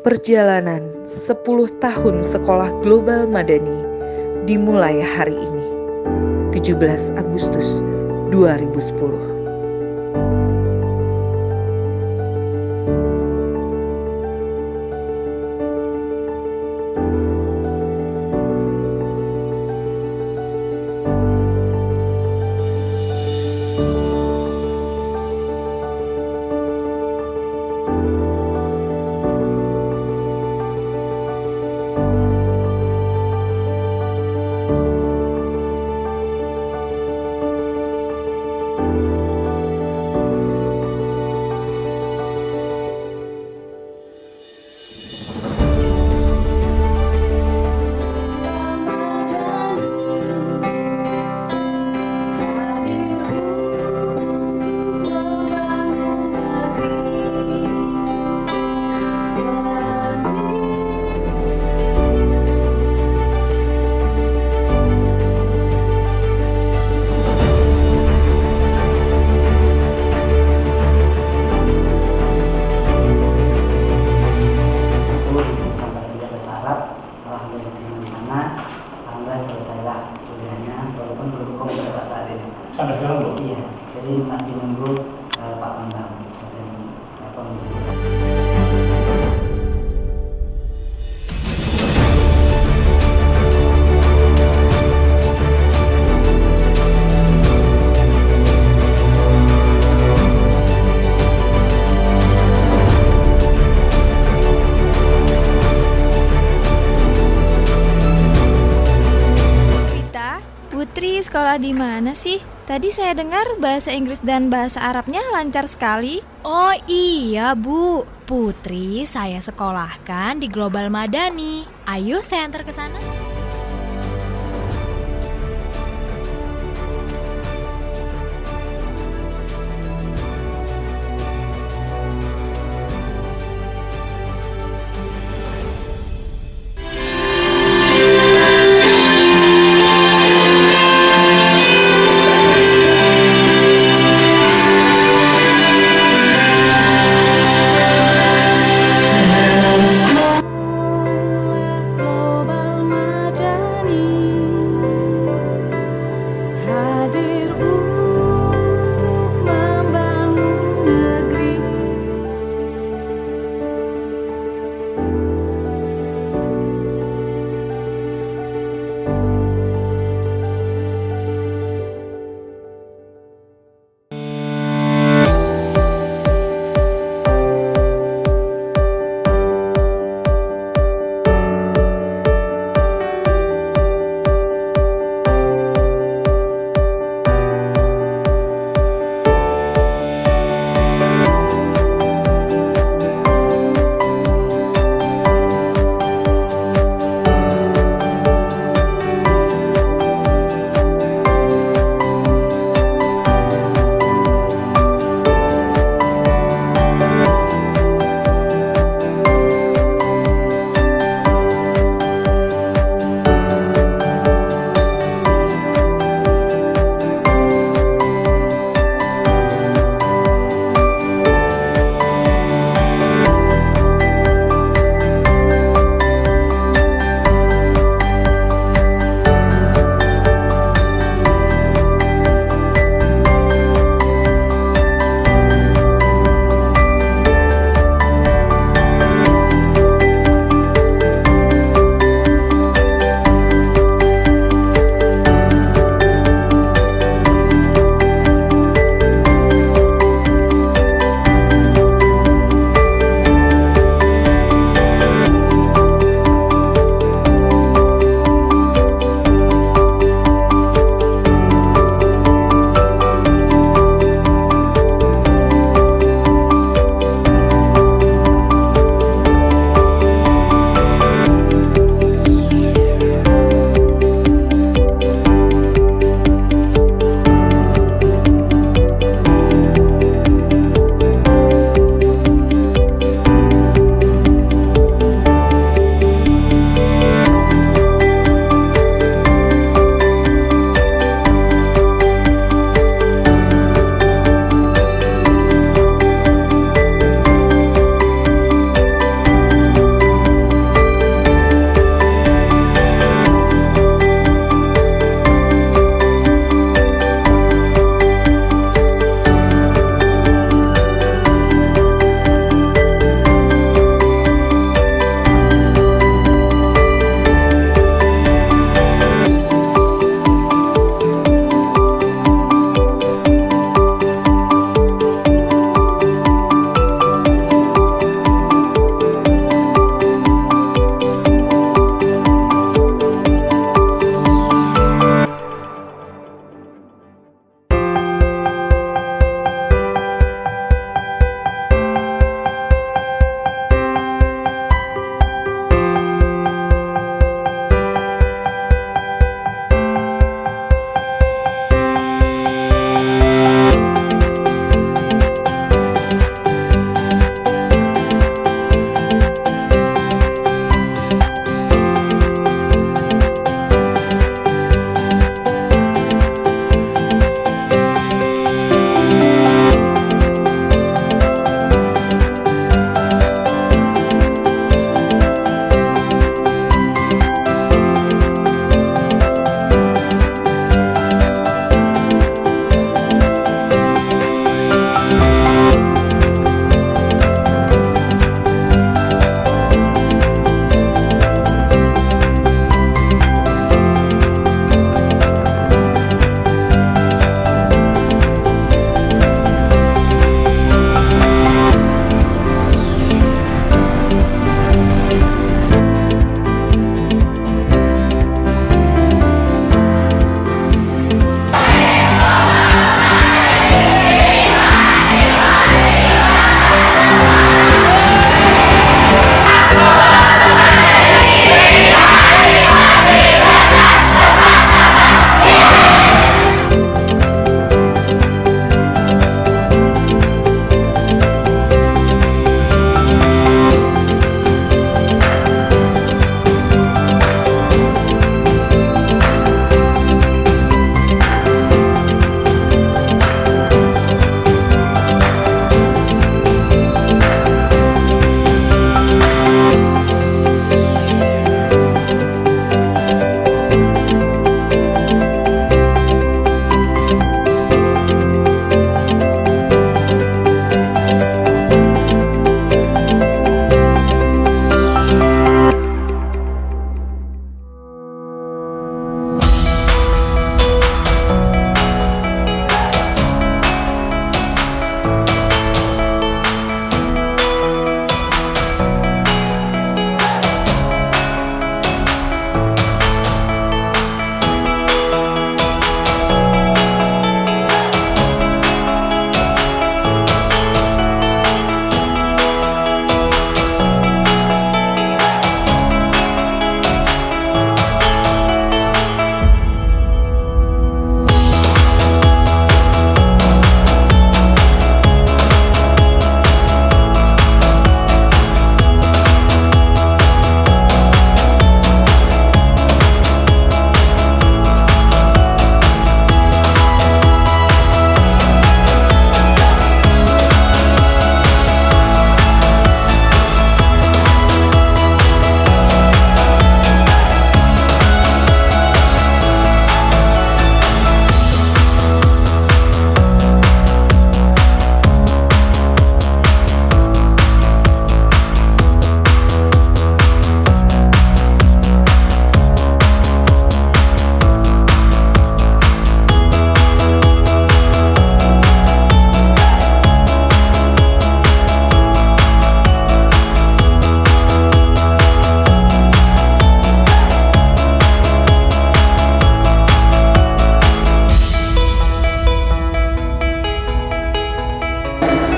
Perjalanan 10 tahun Sekolah Global Madani dimulai hari ini, 17 Agustus 2010. Sampai sekarang belum? Iya, jadi masih nunggu Pak Pangdam. Putri, sekolah di mana sih? Tadi saya dengar bahasa Inggris dan bahasa Arabnya lancar sekali. Oh iya, Bu. Putri saya sekolahkan di Global Madani. Ayo saya antar ke sana.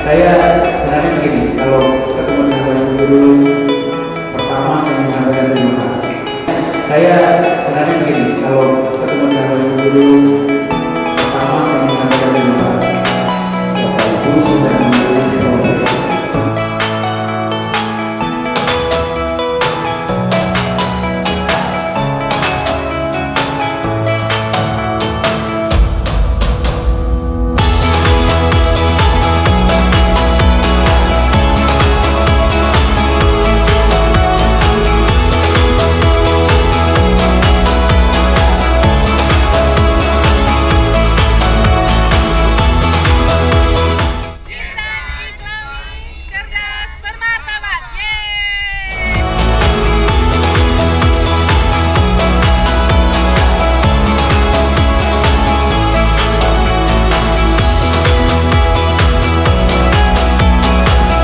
Saya sebenarnya begini, kalau ketemu dengan Bapak Guru, pertama saya menyampaikan terima kasih. Saya sebenarnya begini, kalau ketemu dengan Bapak Guru, pertama saya menyampaikan terima kasih. Bapak Ibu sudah memberi informasi.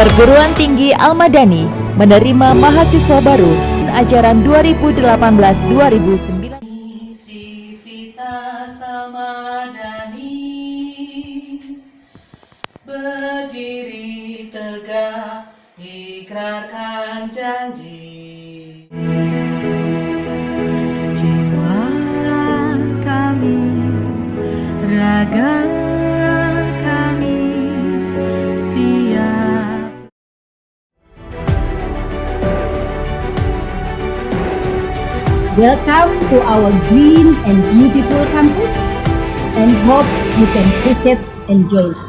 Perguruan Tinggi Al-Madani menerima mahasiswa baru ajaran 2018-2019. Sivitas Al-Madani berdiri tegak, ikrarkan janji. Jiwa kami, raga kami siap. Welcome to our green and beautiful campus, and hope you can visit and join us.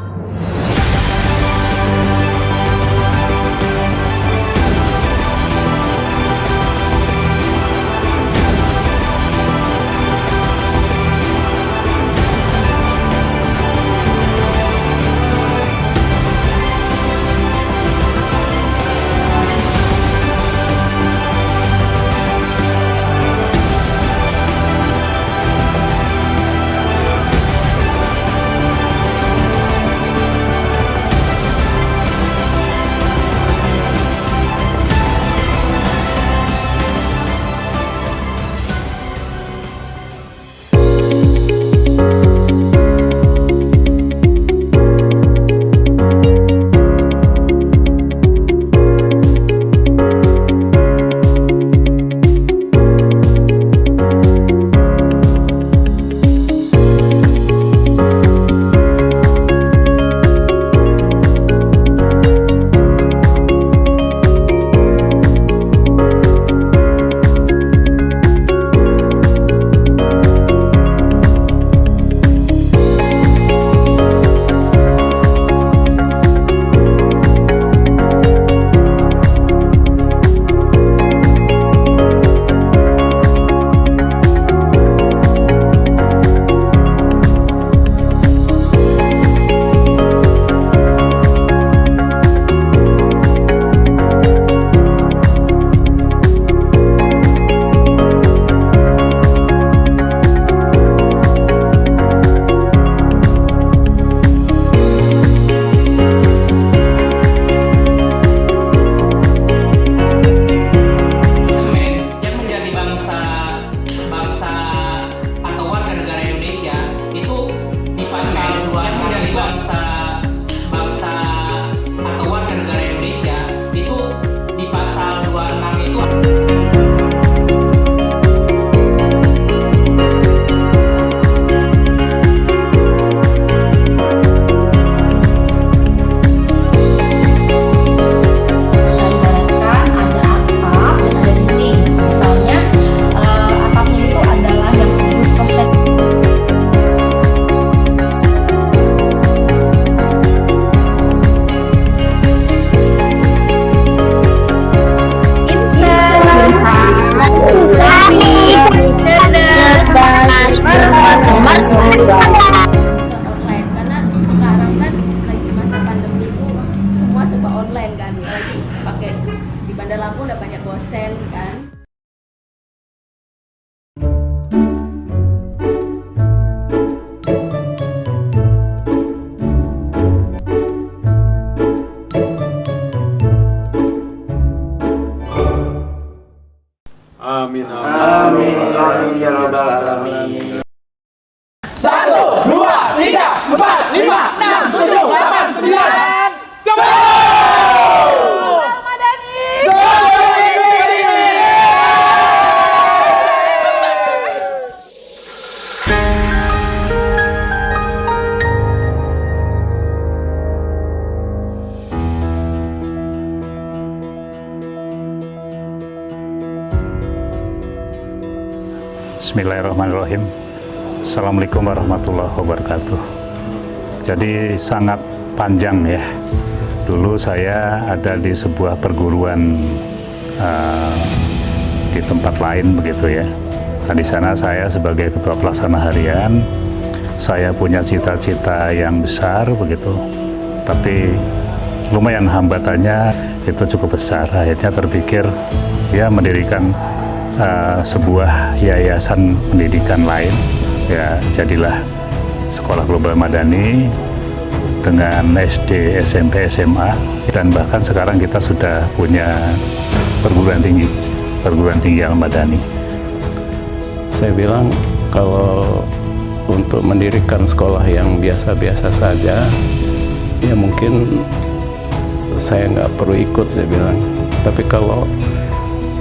Amin, amin, amin, ya rabbal alamin. 1, 2, 3, 4, 5, 6, 7, 8, 9, 10. Bismillahirrahmanirrahim. Assalamualaikum warahmatullahi wabarakatuh. Jadi sangat panjang ya. Dulu saya ada di sebuah perguruan di tempat lain begitu ya. Nah, di sana saya sebagai ketua pelaksana harian, saya punya cita-cita yang besar begitu. Tapi lumayan hambatannya itu cukup besar. Akhirnya terpikir ya mendirikan sebuah yayasan pendidikan lain. Ya jadilah Sekolah Global Madani dengan SD, SMP, SMA, dan bahkan sekarang kita sudah punya perguruan tinggi Al-Madani. Saya bilang kalau untuk mendirikan sekolah yang biasa-biasa saja, ya mungkin saya nggak perlu ikut, saya bilang. Tapi kalau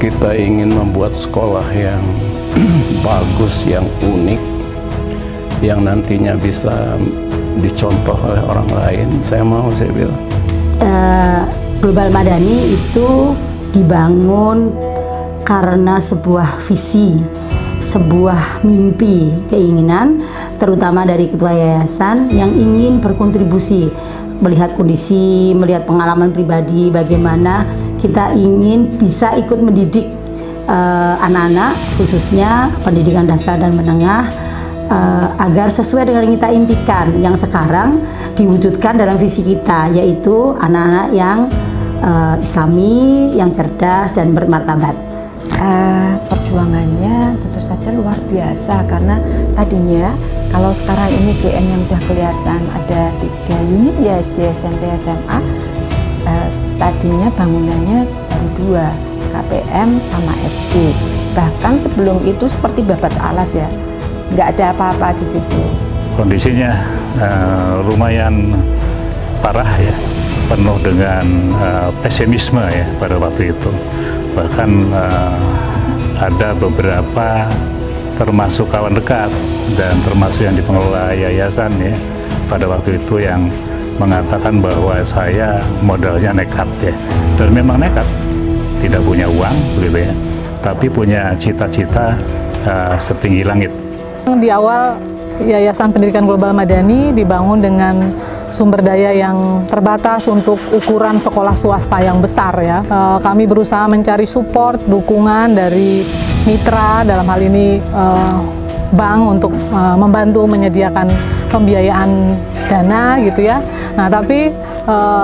kita ingin membuat sekolah yang bagus, yang unik, yang nantinya bisa dicontoh oleh orang lain, saya mau, saya bilang. Global Madani itu dibangun karena sebuah visi, sebuah mimpi, keinginan, terutama dari ketua yayasan yang ingin berkontribusi, melihat kondisi, melihat pengalaman pribadi, bagaimana kita ingin bisa ikut mendidik anak-anak, khususnya pendidikan dasar dan menengah, agar sesuai dengan yang kita impikan, yang sekarang diwujudkan dalam visi kita, yaitu anak-anak yang Islami, yang cerdas dan bermartabat. Perjuangannya tentu saja luar biasa, karena tadinya kalau sekarang ini GM yang sudah kelihatan ada 3 unit ya, SD, SMP, SMA, tadinya bangunannya baru 2, KPM sama SD. Bahkan sebelum itu seperti babat alas ya, nggak ada apa-apa di situ. Kondisinya lumayan parah ya, penuh dengan pesimisme ya pada waktu itu. Bahkan ada beberapa termasuk kawan dekat dan termasuk yang di pengelola yayasan ya pada waktu itu yang mengatakan bahwa saya modalnya nekat ya, dan memang nekat, tidak punya uang begitu ya, tapi punya cita-cita setinggi langit. Di awal Yayasan Pendidikan Global Madani dibangun dengan sumber daya yang terbatas untuk ukuran sekolah swasta yang besar ya. Kami berusaha mencari support, dukungan dari mitra, dalam hal ini bank, untuk membantu menyediakan pembiayaan dana gitu ya. Nah tapi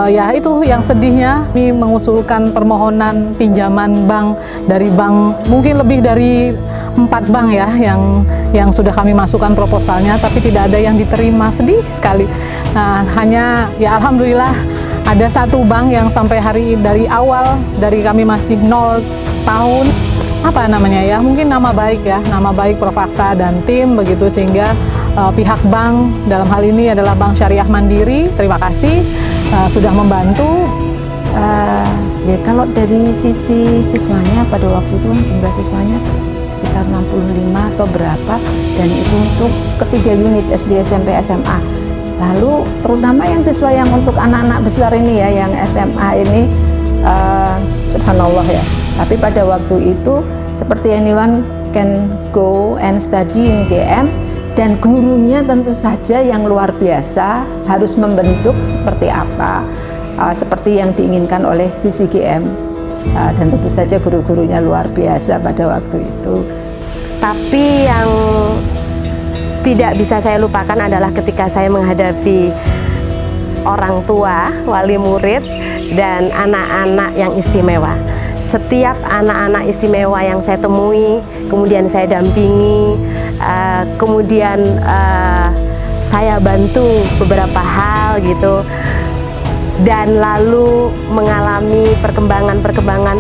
ya itu yang sedihnya, kami mengusulkan permohonan pinjaman bank dari bank, mungkin lebih dari 4 bank ya yang sudah kami masukkan proposalnya, tapi tidak ada yang diterima. Sedih sekali. Nah, hanya ya alhamdulillah ada 1 bank yang sampai hari dari awal, dari kami masih 0 tahun, apa namanya ya, mungkin nama baik ya, nama baik Prof. Aksa dan tim begitu, sehingga pihak bank dalam hal ini adalah Bank Syariah Mandiri, terima kasih sudah membantu. Ya kalau dari sisi siswanya, pada waktu itu kan jumlah siswanya sekitar 65 atau berapa, dan itu untuk ketiga unit SD, SMP, SMA. Lalu terutama yang siswa yang untuk anak-anak besar ini ya, yang SMA ini subhanallah ya. Tapi pada waktu itu seperti anyone can go and study in GM, dan gurunya tentu saja yang luar biasa, harus membentuk seperti apa, seperti yang diinginkan oleh visi GM. Dan tentu saja guru-gurunya luar biasa pada waktu itu. Tapi yang tidak bisa saya lupakan adalah ketika saya menghadapi orang tua, wali murid, dan anak-anak yang istimewa. Setiap anak-anak istimewa yang saya temui, kemudian saya dampingi, kemudian saya bantu beberapa hal gitu, dan lalu mengalami perkembangan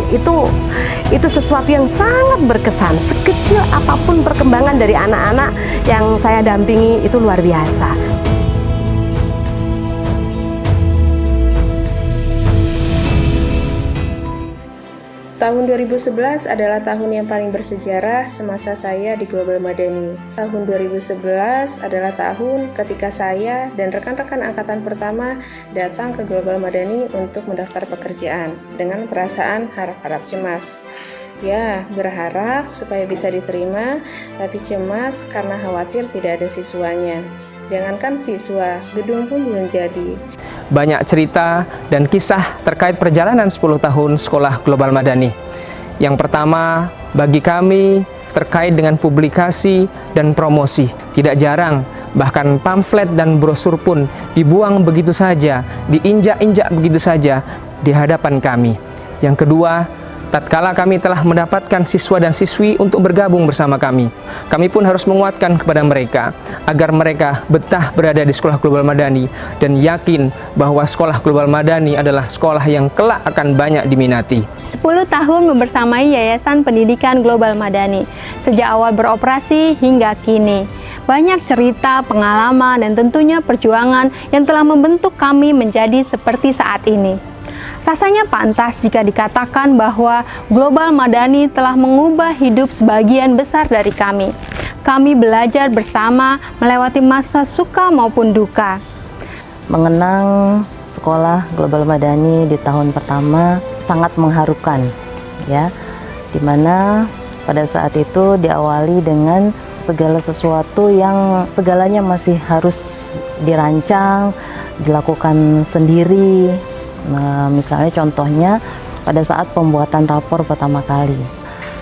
itu sesuatu yang sangat berkesan. Sekecil apapun perkembangan dari anak-anak yang saya dampingi itu luar biasa. Tahun 2011 adalah tahun yang paling bersejarah semasa saya di Global Madani. Tahun 2011 adalah tahun ketika saya dan rekan-rekan angkatan pertama datang ke Global Madani untuk mendaftar pekerjaan dengan perasaan harap-harap cemas. Ya, berharap supaya bisa diterima, tapi cemas karena khawatir tidak ada siswanya. Jangankan siswa, gedung pun belum jadi. Banyak cerita dan kisah terkait perjalanan 10 tahun Sekolah Global Madani. Yang pertama, bagi kami terkait dengan publikasi dan promosi. Tidak jarang, bahkan pamflet dan brosur pun dibuang begitu saja, diinjak-injak begitu saja di hadapan kami. Yang kedua, tatkala kami telah mendapatkan siswa dan siswi untuk bergabung bersama kami pun harus menguatkan kepada mereka agar mereka betah berada di Sekolah Global Madani dan yakin bahwa Sekolah Global Madani adalah sekolah yang kelak akan banyak diminati. 10 tahun membersamai Yayasan Pendidikan Global Madani sejak awal beroperasi hingga kini. Banyak cerita, pengalaman, dan tentunya perjuangan yang telah membentuk kami menjadi seperti saat ini. Rasanya pantas jika dikatakan bahwa Global Madani telah mengubah hidup sebagian besar dari kami. Kami belajar bersama melewati masa suka maupun duka. Mengenang Sekolah Global Madani di tahun pertama sangat mengharukan, ya, dimana pada saat itu diawali dengan segala sesuatu yang segalanya masih harus dirancang, dilakukan sendiri. Nah, misalnya contohnya pada saat pembuatan rapor pertama kali.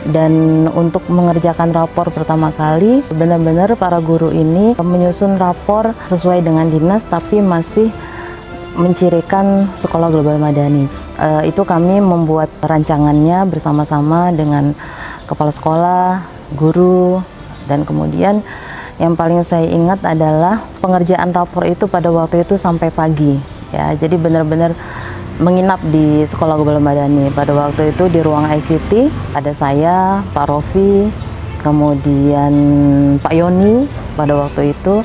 Dan untuk mengerjakan rapor pertama kali, benar-benar para guru ini menyusun rapor sesuai dengan dinas tapi masih mencirikan Sekolah Global Madani. Itu kami membuat rancangannya bersama-sama dengan kepala sekolah, guru, dan kemudian yang paling saya ingat adalah pengerjaan rapor itu pada waktu itu sampai pagi. Ya, jadi benar-benar menginap di Sekolah Global Madani. Pada waktu itu di ruang ICT ada saya, Pak Rofi, kemudian Pak Yoni pada waktu itu.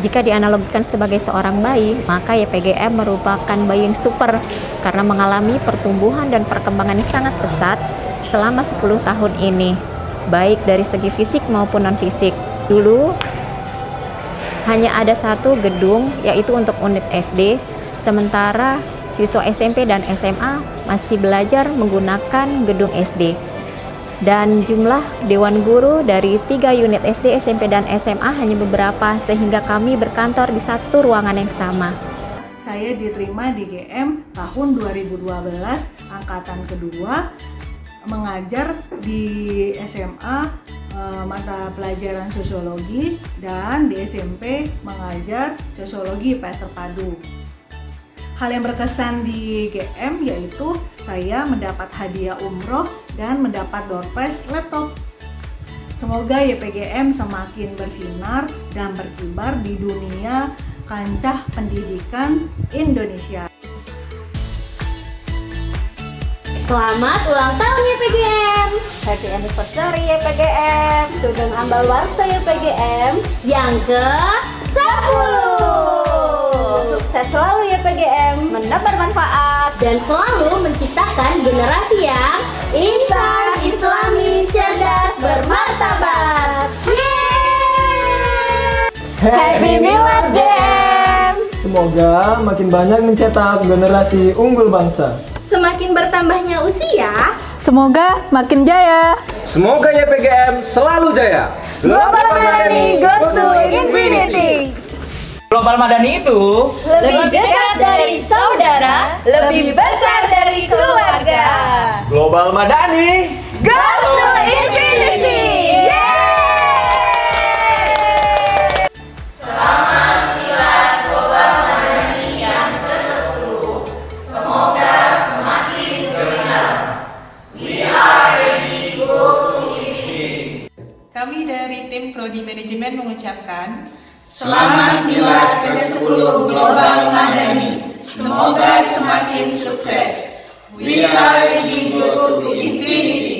Jika dianalogikan sebagai seorang bayi, maka YPGM merupakan bayi yang super karena mengalami pertumbuhan dan perkembangan yang sangat pesat selama 10 tahun ini, baik dari segi fisik maupun non-fisik. Dulu hanya ada satu gedung, yaitu untuk unit SD, sementara siswa SMP dan SMA masih belajar menggunakan gedung SD. Dan jumlah Dewan Guru dari 3 unit SD, SMP, dan SMA hanya beberapa, sehingga kami berkantor di satu ruangan yang sama. Saya diterima di GM tahun 2012, angkatan kedua, mengajar di SMA mata pelajaran sosiologi, dan di SMP mengajar sosiologi IPS terpadu. Hal yang berkesan di GM yaitu saya mendapat hadiah umroh dan mendapat door prize laptop. Semoga YPGM semakin bersinar dan berkibar di dunia kancah pendidikan Indonesia. Selamat ulang tahun YPGM, happy anniversary YPGM, Sugeng Ambal Warsa YPGM yang ke-10. Sukses selalu YPGM, menebar manfaat dan selalu menciptakan generasi yang insan, islami, cerdas, bermartabat. Happy Milad GM! Semoga makin banyak mencetak generasi unggul bangsa. Semakin bertambahnya usia, semoga makin jaya. Semoga YPGM selalu jaya. Global Madani goes to infinity. Global Madani itu lebih dekat dari saudara, lebih besar dari keluarga. Global Madani goes to infinity. Selamat Milad Global Madani yang ke-10. Semoga semakin bersinar. We are ready to go to infinity. Kami dari tim Prodi Manajemen mengucapkan Selamat Milad ke-10 Global Madani. Semoga semakin sukses. We are ready to go to infinity.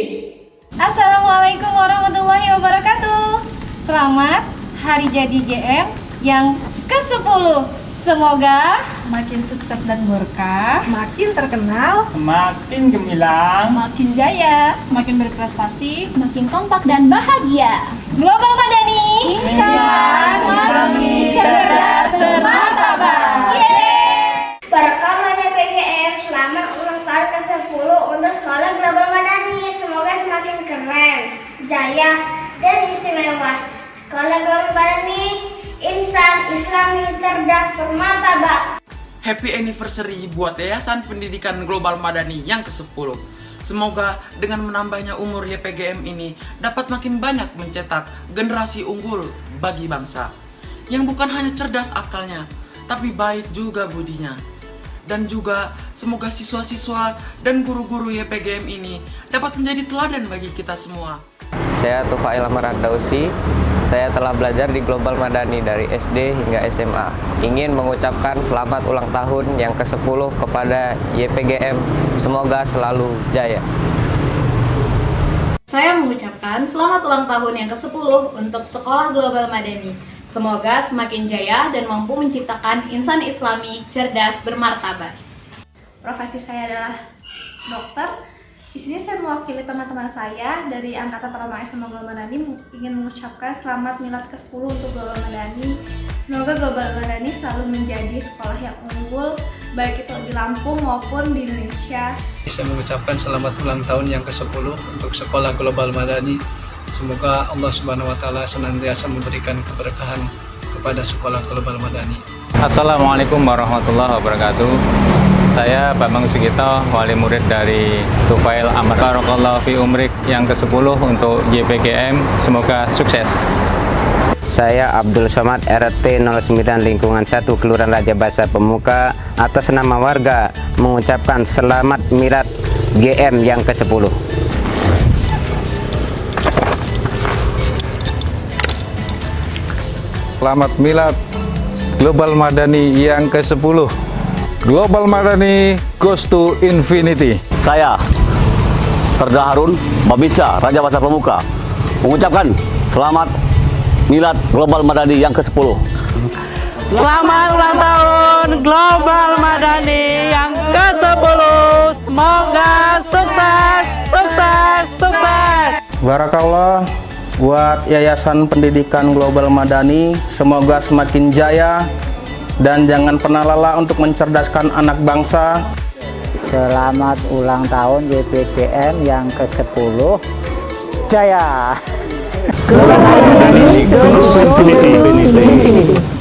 Assalamualaikum warahmatullahi wabarakatuh. Selamat Hari Jadi GM yang ke-10. Semoga semakin sukses dan berkah, makin terkenal, semakin gemilang, makin jaya, semakin berprestasi, makin kompak dan bahagia. Global Madani, insan, islami, cerdas, bermartabat. Berkah PGM, selamat ulang tahun ke-10 untuk Sekolah Global Madani. Semoga semakin kami cerdas bermartabat. Happy anniversary buat Yayasan Pendidikan Global Madani yang ke-10. Semoga dengan menambahnya umur YPGM ini dapat makin banyak mencetak generasi unggul bagi bangsa. Yang bukan hanya cerdas akalnya, tapi baik juga budinya. Dan juga semoga siswa-siswa dan guru-guru YPGM ini dapat menjadi teladan bagi kita semua. Saya Tufail Ahmad Dausi. Saya telah belajar di Global Madani dari SD hingga SMA. Ingin mengucapkan selamat ulang tahun yang ke-10 kepada YPGM. Semoga selalu jaya. Saya mengucapkan selamat ulang tahun yang ke-10 untuk Sekolah Global Madani. Semoga semakin jaya dan mampu menciptakan insan Islami cerdas bermartabat. Profesi saya adalah dokter. Di sini saya mewakili teman-teman saya dari Angkatan Pertama SMA Global Madani ingin mengucapkan selamat milad ke-10 untuk Global Madani. Semoga Global Madani selalu menjadi sekolah yang unggul, baik itu di Lampung maupun di Indonesia. Saya mengucapkan selamat ulang tahun yang ke-10 untuk Sekolah Global Madani. Semoga Allah Subhanahu wa Ta'ala senantiasa memberikan keberkahan kepada Sekolah Global Madani. Assalamualaikum warahmatullahi wabarakatuh. Saya Bambang Sugito, wali murid dari Tufail Ahmad. Barakallahu fi umrik yang ke-10 untuk YPGM. Semoga sukses. Saya Abdul Somad, RT 09 Lingkungan 1 Kelurahan Raja Basa Pemuka. Atas nama warga mengucapkan selamat milad GM yang ke-10. Selamat milad Global Madani yang ke-10. Global Madani goes to infinity. Saya, Serda Harun, Babinsa, Raja Basa Pemuka, mengucapkan selamat milad Global Madani yang ke-10. Selamat ulang tahun Global Madani yang ke-10. Semoga sukses, sukses, sukses. Barakallah buat Yayasan Pendidikan Global Madani. Semoga semakin jaya dan jangan pernah lelah untuk mencerdaskan anak bangsa. Selamat ulang tahun YPGM yang ke-10. Jaya! Global Madani goes to infinity.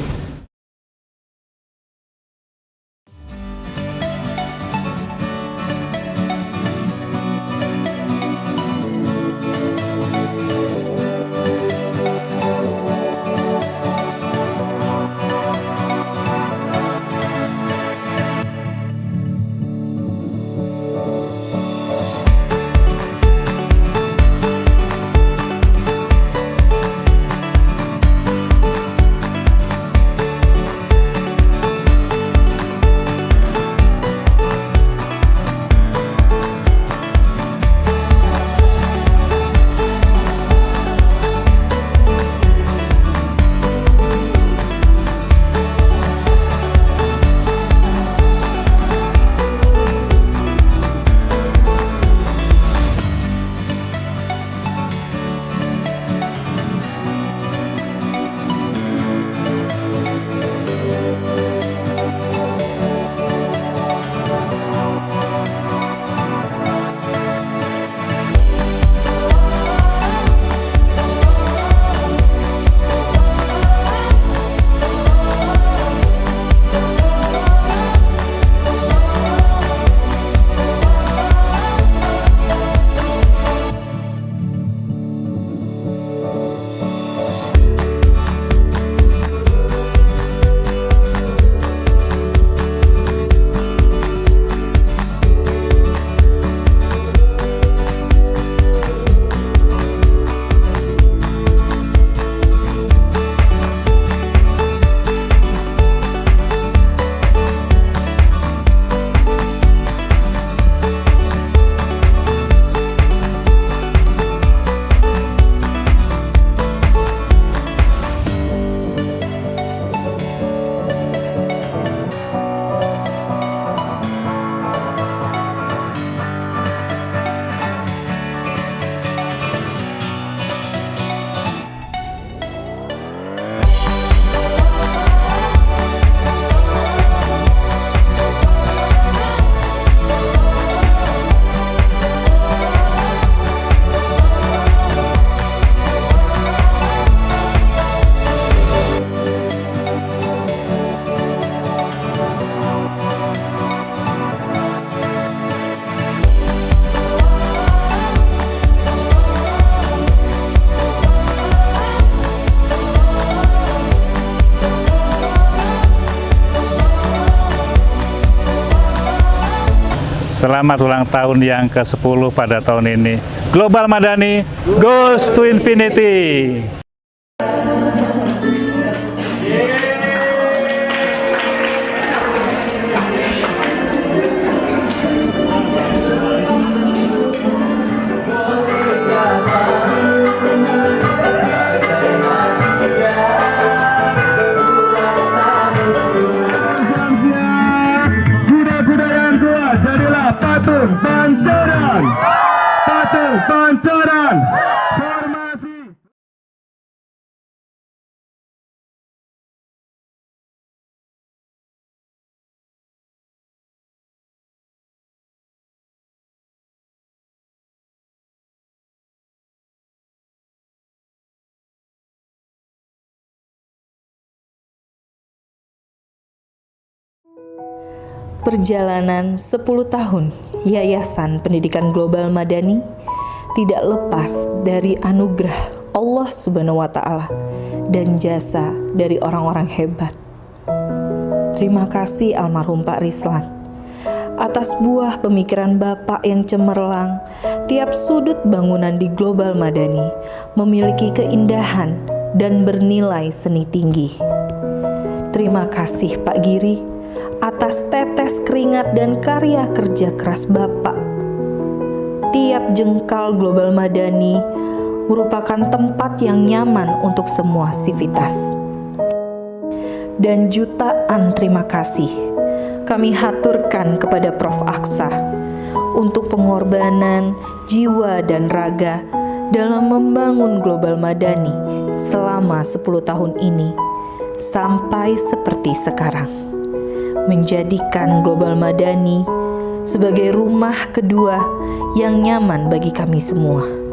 Selamat ulang tahun yang ke-10 pada tahun ini. Global Madani goes to infinity. Patung Pancoran, Patung Pancoran, formasi. Perjalanan 10 tahun Yayasan Pendidikan Global Madani tidak lepas dari anugerah Allah Subhanahu wa Ta'ala dan jasa dari orang-orang hebat. Terima kasih almarhum Pak Rislan atas buah pemikiran Bapak yang cemerlang. Tiap sudut bangunan di Global Madani memiliki keindahan dan bernilai seni tinggi. Terima kasih Pak Giri atas tetes keringat dan karya kerja keras Bapak. Tiap jengkal Global Madani merupakan tempat yang nyaman untuk semua sivitas. Dan jutaan terima kasih kami haturkan kepada Prof. Aksa untuk pengorbanan jiwa dan raga dalam membangun Global Madani selama 10 tahun ini sampai seperti sekarang, menjadikan Global Madani sebagai rumah kedua yang nyaman bagi kami semua.